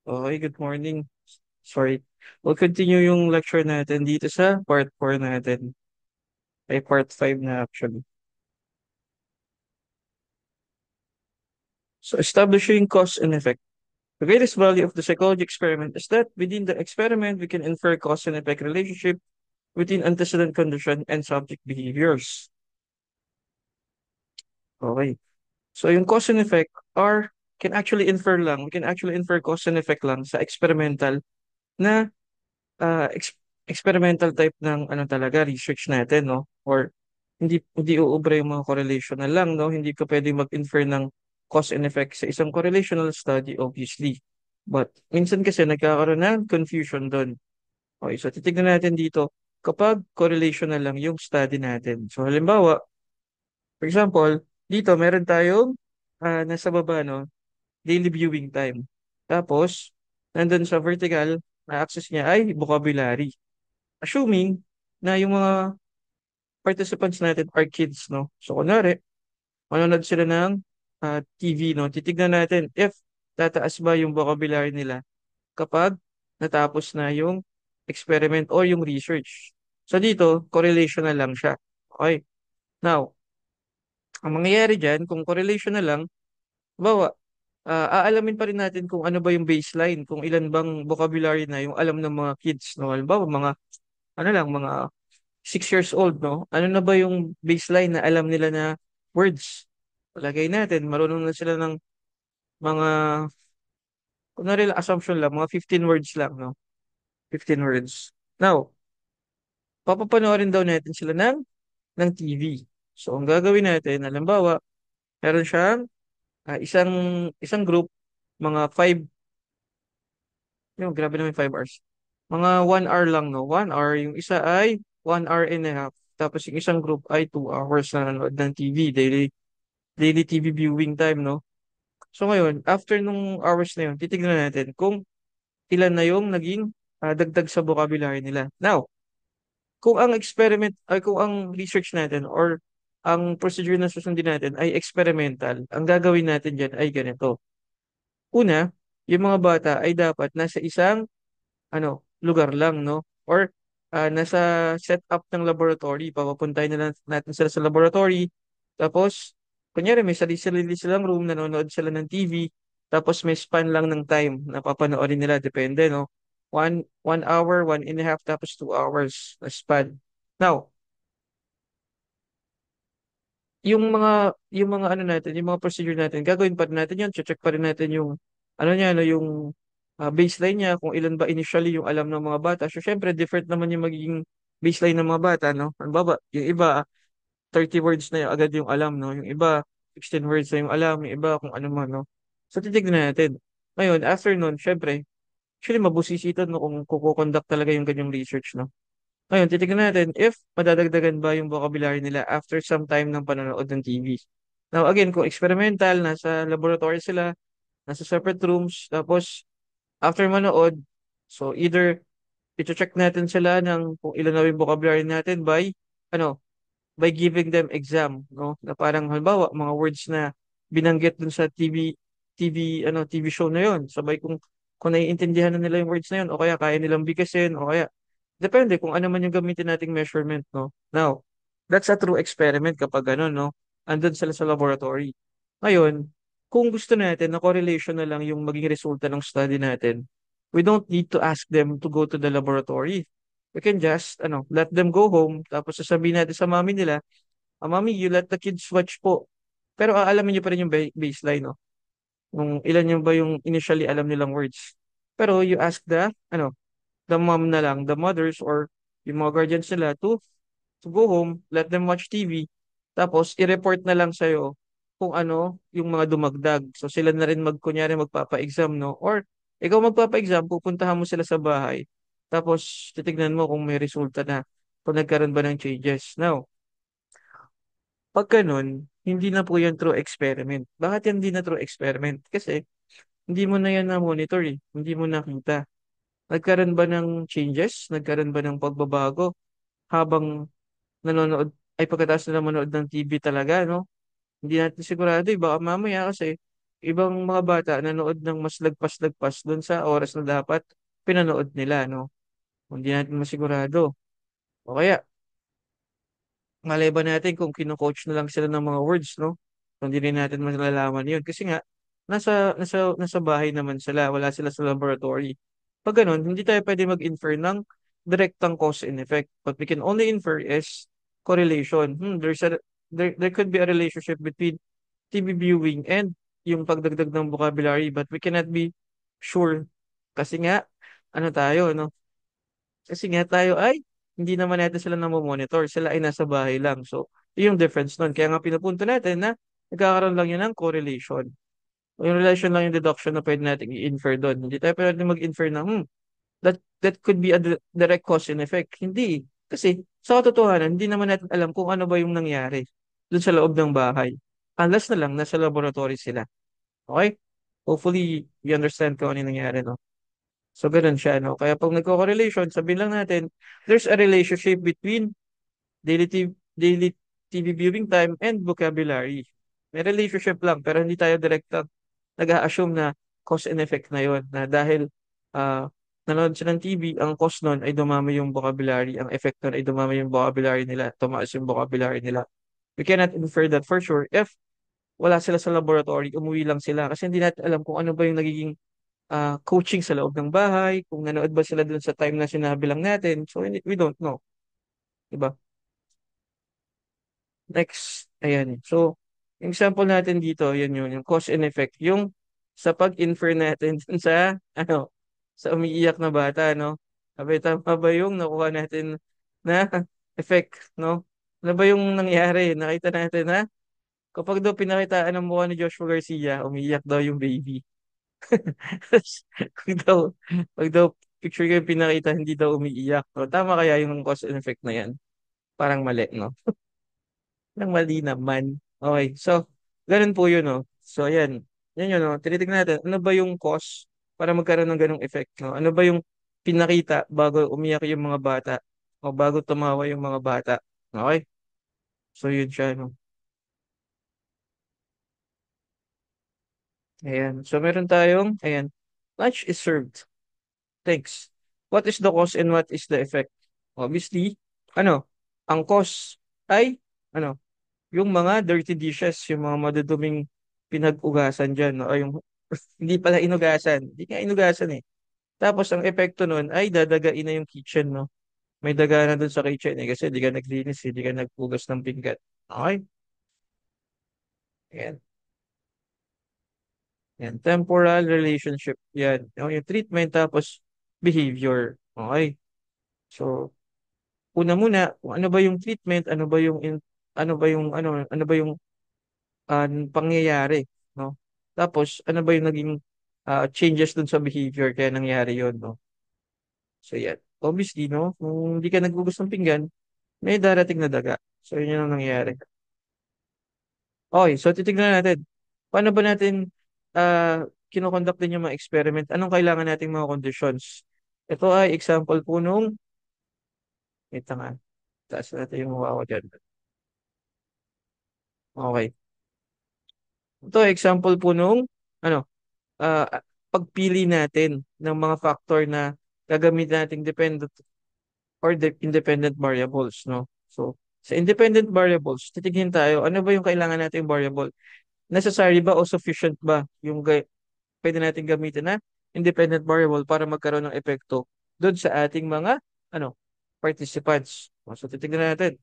Okay, good morning. Sorry. We'll continue yung lecture natin dito sa part 4 natin. Ay, part 5 na actually. So, establishing cause and effect. The greatest value of the psychology experiment is that within the experiment, we can infer cause and effect relationship within antecedent condition and subject behaviors. Okay. So, yung cause and effect are, we can actually infer cause and effect lang sa experimental na experimental type ng ano talaga research natin, no? Or hindi uubra yung mga correlational lang, no? Hindi ka pwedeng mag-infer ng cause and effect sa isang correlational study, obviously. But minsan kasi nagkakaroon ng confusion doon. Okay, so titignan natin dito kapag correlational lang yung study natin. So halimbawa, for example, dito meron tayong nasa baba, no? Daily viewing time. Tapos, nandun sa vertical, na axis niya ay vocabulary. Assuming na yung mga participants natin are kids, no? So, kunwari, manonood sila ng TV, no? Titignan natin if tataas ba yung vocabulary nila kapag natapos na yung experiment or yung research. So, dito, correlation na lang siya. Okay. Now, ang mangyayari dyan, kung correlation na lang, bawa, aalamin pa rin natin kung ano ba yung baseline, kung ilan bang vocabulary na yung alam ng mga kids, no? Halimbawa, mga 6 years old, no? Ano na ba yung baseline na alam nila na words? Palagay natin, marunong na sila ng mga, kunwari lang, assumption lang, mga 15 words lang, no? 15 words. Now, papapanoorin daw natin sila ng TV. So, ang gagawin natin, halimbawa, meron siyang isang isang group, mga 5, yung grabe naman 5 hours. Mga 1 hour lang, no? 1 hour, yung isa ay 1 hour and a half. Tapos yung isang group ay 2 hours na nanonood ng TV, daily TV viewing time, no? So ngayon, after nung hours na yun, titignan natin kung ilan na yung naging dagdag sa vocabulary nila. Now, kung ang experiment ay kung ang research natin or ang procedure na susundin natin ay experimental, ang gagawin natin dyan ay ganito. Una, yung mga bata ay dapat nasa isang lugar lang, no? Or nasa setup ng laboratory. Papapuntahin na lang natin sila sa laboratory. Tapos, kunyari may sarili silang room, nanonood sila ng TV. Tapos may span lang ng time na papanoorin nila. Depende, no? One hour, 1.5, tapos 2 hours na span. Now, yung mga ano natin, yung mga procedure natin, gagawin pa rin natin yun. Check pa rin natin yung ano niya, no, yung baseline niya, kung ilan ba initially yung alam ng mga bata. So, syempre, different naman yung magiging baseline ng mga bata, no? Halimbawa, yung iba, 30 words na yung agad yung alam, no? Yung iba, 16 words na yung alam, yung iba, kung ano man, no? So, titignan natin. Ngayon, after nun, syempre, actually, mabusisitan, no, kung kukonduct talaga yung ganyang research, no? Ngayon, titignan natin if madadagdagan ba yung vocabulary nila after some time ng panonood ng TV. Now, again, kung experimental, nasa laboratory sila, nasa separate rooms, tapos after manood, so either ito-check natin sila ng kung ilan na yung vocabulary natin ano, by giving them exam, no? Na parang halimbawa, mga words na binanggit dun sa TV show na yon. Sabay kung naiintindihan na nila yung words na yon, o kaya nilang bigkasin, o kaya depende kung ano man yung gamitin nating measurement, no? Now, that's a true experiment kapag ano, no? Andun sila sa laboratory. Ngayon, kung gusto natin na correlation na lang yung maging resulta ng study natin, we don't need to ask them to go to the laboratory. We can just, let them go home, tapos sasabihin natin sa mami nila, mami, you let the kids watch po. Pero aalamin niyo pa rin yung baseline, no? Kung ilan yung ba yung initially alam nilang words. Pero you ask the mom na lang, the mothers or yung mga guardians nila to go home, let them watch TV, tapos i-report na lang sa'yo kung ano yung mga dumagdag. So sila na rin kunyari magpapa-exam, no? Or ikaw magpapa-exam, pupuntahan mo sila sa bahay, tapos titignan mo kung may resulta na, kung nagkaroon ba ng changes. Now, pag ganun, hindi na po yan true experiment. Bakit yan hindi na true experiment? Kasi hindi mo na yan na-monitor eh. Hindi mo nakita. Nagkaroon ba ng changes? Nagkaroon ba ng pagbabago habang nanonood ay pagkatapos na manood ng TV talaga, no? Hindi natin sigurado eh. Baka mamaya kasi ibang mga bata nanood ng mas lagpas-lagpas doon sa oras na dapat pinanood nila, no? Hindi natin masigurado. O kaya, malay ba natin kung kino-coach na lang sila ng mga words, no? Hindi rin natin malalaman yun. Kasi nga, nasa bahay naman sila, wala sila sa laboratory. Pag ganun, hindi tayo pwede mag-infer ng direktang cause and effect. What we can only infer is correlation. There could be a relationship between TV viewing and yung pagdagdag ng vocabulary, but we cannot be sure. Kasi nga, ano tayo, no? Kasi nga tayo ay hindi naman natin sila monitor. Sila ay nasa bahay lang. So, yun yung difference nun. Kaya nga pinupunto natin na nagkakaroon lang yun ng correlation. Yung relation lang yung deduction na pwede natin i-infer doon. Hindi tayo pwede mag-infer na, that could be a direct cause and effect. Hindi. Kasi sa katotohanan, hindi naman natin alam kung ano ba yung nangyari doon sa loob ng bahay. Unless na lang, nasa laboratory sila. Okay? Hopefully, you understand kung ano yung nangyari, no? So, ganun siya, no? Kaya pag nagko-correlation, sabihin lang natin, there's a relationship between daily TV viewing time and vocabulary. May relationship lang, pero hindi tayo direct nag-a-assume na cause and effect na yon na dahil nanood siya ng TV, ang cause nun ay dumami yung vocabulary, ang effect nun ay dumami yung vocabulary nila, tumaas yung vocabulary nila. We cannot infer that for sure if wala sila sa laboratory, umuwi lang sila kasi hindi natin alam kung ano ba yung nagiging coaching sa loob ng bahay, kung nanood ba sila dun sa time na sinabi lang natin. So, we don't know. Diba? Next, ayan. So, yung example natin dito, yun yun, yung cause and effect. Yung sa pag-infer natin dun sa, sa umiiyak na bata, no? Sabi, tama ba yung nakuha natin na effect, no? Ano ba yung nangyari? Nakita natin na kapag daw pinakitaan ng mukha ni Joshua Garcia, umiiyak daw yung baby. Pag daw, pag daw picture ko yung pinakita, hindi daw umiiyak. No? Tama kaya yung cause and effect na yan? Parang mali, no? Parang mali naman. Okay, so, ganun po yun, no? So, ayan. Yan yun, no? Tinitignan natin, ano ba yung cause para magkaroon ng ganung effect, no? Ano ba yung pinakita bago umiyak yung mga bata o bago tumawa yung mga bata? Okay? So, yun siya, no? Ayan. So, meron tayong, ayan, lunch is served. Thanks. What is the cause and what is the effect? Obviously, ano, ang cause ay, ano, yung mga dirty dishes, yung mga maduduming pinag-ugasan dyan, no? O yung, hindi pala inugasan. Hindi nga inugasan eh. Tapos, ang epekto nun ay dadagain na yung kitchen, no? May daga na dun sa kitchen eh, kasi di ka naglinis, hindi ka nagpugas ng pinggan. Okay? Yan. Yan. Temporal relationship. Yan. Yung treatment, tapos behavior. Okay? So, una muna, kung ano ba yung treatment, ano ba yung pangyayari, no? Tapos ano ba yung naging changes dun sa behavior kaya nangyari yon, no? So yan. Obviously, no, kung hindi ka nagugos ng pinggan, may darating na daga. So yun yung nangyayari. Okay, so titignan natin. Paano ba natin kinoconduct din yung mga experiment? Anong kailangan nating mga conditions? Ito ay example po nung, ito nga, taas natin yung mukha ko dyan. Okay. Ito, example po nung, ano, pagpili natin ng mga factor na gagamitin nating dependent or independent variables, no? So, sa independent variables, titignan tayo, ano ba yung kailangan nating variable? Necessary ba o sufficient ba yung pwede nating gamitin na independent variable para magkaroon ng epekto doon sa ating mga, ano, participants. So, titignan natin.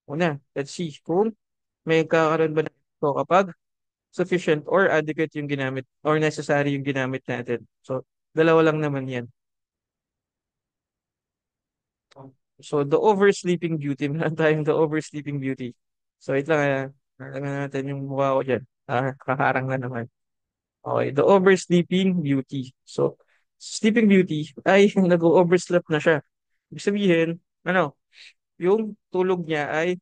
Una, let's see kung may kakaroon ba ng epekto kapag sufficient or adequate yung ginamit or necessary yung ginamit natin. So, dalawa lang naman yan. So, the oversleeping beauty. Meron tayong the oversleeping beauty. So, wait lang. Nalagyan natin yung mukha ko dyan. Kaharang na naman. Okay, the oversleeping beauty. So, sleeping beauty ay nag-oversleep na siya. Ibig sabihin, ano, yung tulog niya ay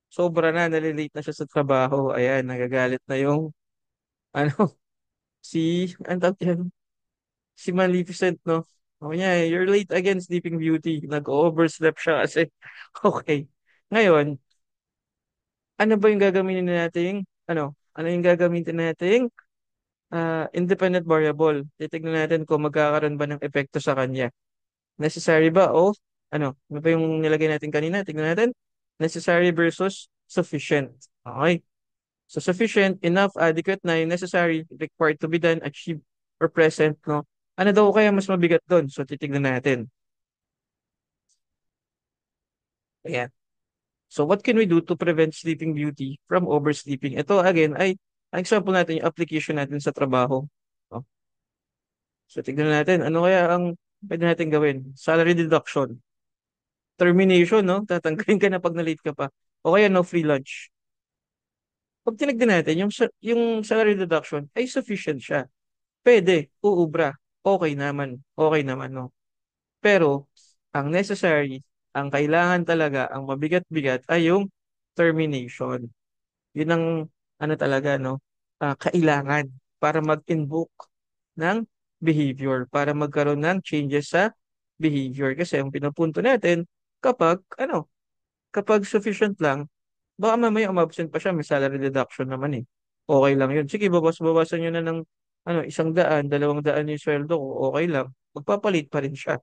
sobra na, nalilate na siya sa trabaho. Ayan, nagagalit na yung, ano, ang tawag yan? Si Maleficent, no? Oh, yeah, you're late again, Sleeping Beauty. Nag-overslept siya kasi. Okay. Ngayon, ano ba yung gagamitin nating, ano yung gagamitin nating independent variable. Titignan natin kung magkakaroon ba ng epekto sa kanya. Necessary ba o ano? Ano ba yung nilagay natin kanina? Tignan natin. Necessary versus sufficient. Okay. So sufficient, enough, adequate na yung necessary, required to be done, achieved, or present, no? Ano daw kaya mas mabigat doon? So titignan natin. Ayan. So what can we do to prevent sleeping beauty from oversleeping? Ito again ay ang example natin yung application natin sa trabaho. No? So tignan natin, ano kaya ang pwede natin gawin? Salary deduction, termination, no? Tatanggalin ka na pag na-late ka pa. O kaya no free lunch. Pag tinignan natin, yung salary deduction ay sufficient siya. Pwede, uubra. Okay naman, no? Pero, ang necessary, ang kailangan talaga, ang mabigat-bigat ay yung termination. Yun ang, ano talaga, no? Kailangan para mag-invoke ng behavior, para magkaroon ng changes sa behavior. Kasi ang pinapunto natin, kapag, kapag sufficient lang, baka mamaya umabsent pa siya, may salary deduction naman eh. Okay lang yun. Sige, babawasan nyo na ng 100, 200 yung sweldo ko, okay lang. Magpapalit pa rin siya.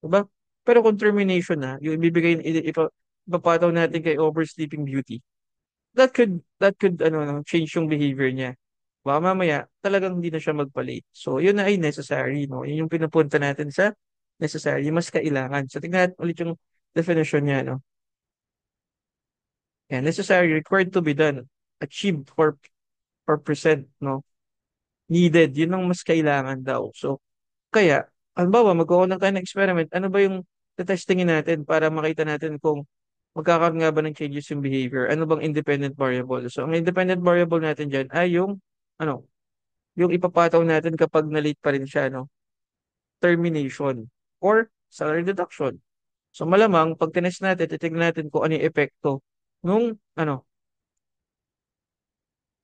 Diba? Pero kung termination na, yung ibibigay, ipapataw natin kay oversleeping beauty, that could change yung behavior niya. Baka mamaya, talagang hindi na siya magpalit. So, yun na ay necessary, no? Yun yung pinapunta natin sa necessary, mas kailangan. So, tingnan natin ulit yung definition niya, no? Yeah, necessary, required to be done, achieved or present, no? Needed, yun ang mas kailangan daw. So, kaya, halimbawa, magkakaroon tayo ng experiment, ano ba yung testingin natin para makita natin kung magkakaroon nga ba ng changes yung behavior? Ano bang independent variable? So, ang independent variable natin dyan ay ano, yung ipapataw natin kapag na-late pa rin siya, no? Termination or salary deduction. So, malamang, pag tinest natin, titignan natin kung ano yung epekto nung,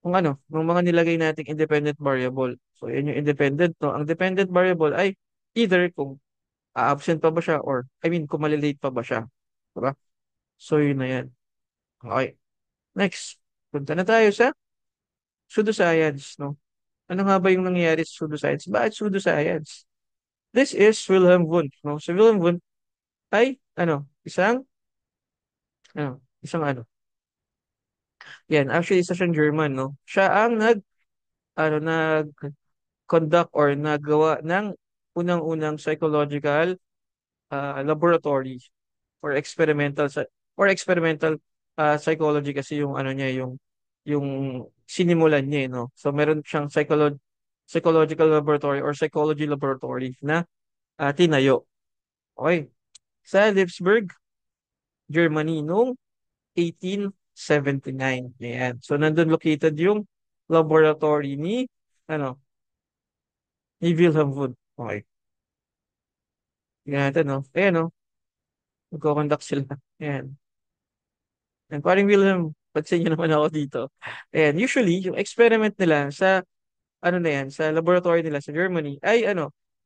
nung mga nilagay nating independent variable. So, yan yung independent, no? Ang dependent variable ay either kung absent pa ba siya or, I mean, kung malilate pa ba siya. Diba? So, yun na yan. Okay. Next, punta na tayo sa pseudoscience, no? Ano nga ba yung nangyayari sa pseudoscience? Bakit pseudoscience? This is Wilhelm Wundt, no? Si Wilhelm Wundt ay, isang yan, actually, isa siyang German, no? Siya ang nag-conduct or nagawa ng unang-unang psychological laboratory for experimental psychology kasi yung ano niya yung sinimulan niya no. So meron siyang psychological laboratory or psychology laboratory na tinayo. Okay. Sa Leipzig, Germany noong 1879. Ayan. So nandun located yung laboratory ni Wilhelm Wundt. Okay. Tingnan natin no. Ayan no. Magko-conduct sila. Ayan. And paring Wilhelm, pansin niyo naman ako dito. And usually, yung experiment nila sa, sa laboratory nila sa Germany, ay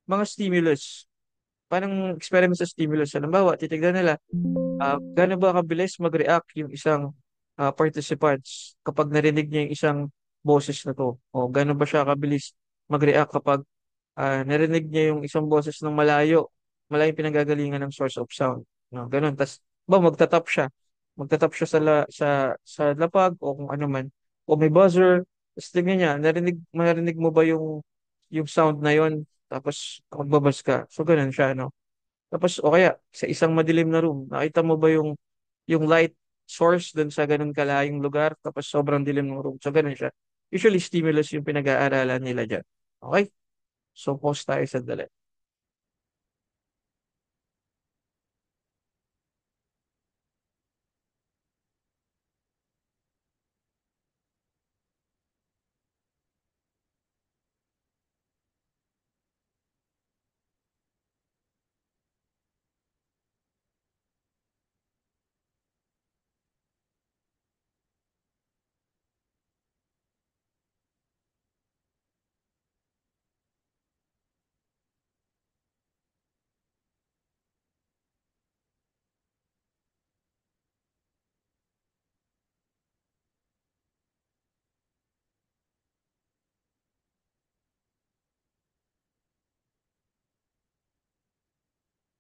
mga stimulus. Parang experiment sa stimulus. Halimbawa, titignan nila, gaano ba kabilis mag-react yung isang participants kapag narinig niya yung isang boses na to. O gaano ba siya kabilis mag-react kapag narinig niya yung isang boses ng malayong pinanggagalingan ng source of sound. No, ganun. Tapos, magtatap siya. Magtatap siya sa lapag o kung ano man. O may buzzer. Tapos tingnan niya, marinig mo ba yung sound na yon tapos magbabas ka. So, ganun siya, no? Tapos, o kaya, sa isang madilim na room, nakita mo ba yung light source dun sa ganun kalayong lugar, tapos sobrang dilim ng room. So, ganun siya. Usually, stimulus yung pinag-aaralan nila dyan. Okay? So, pause tayo sa dali.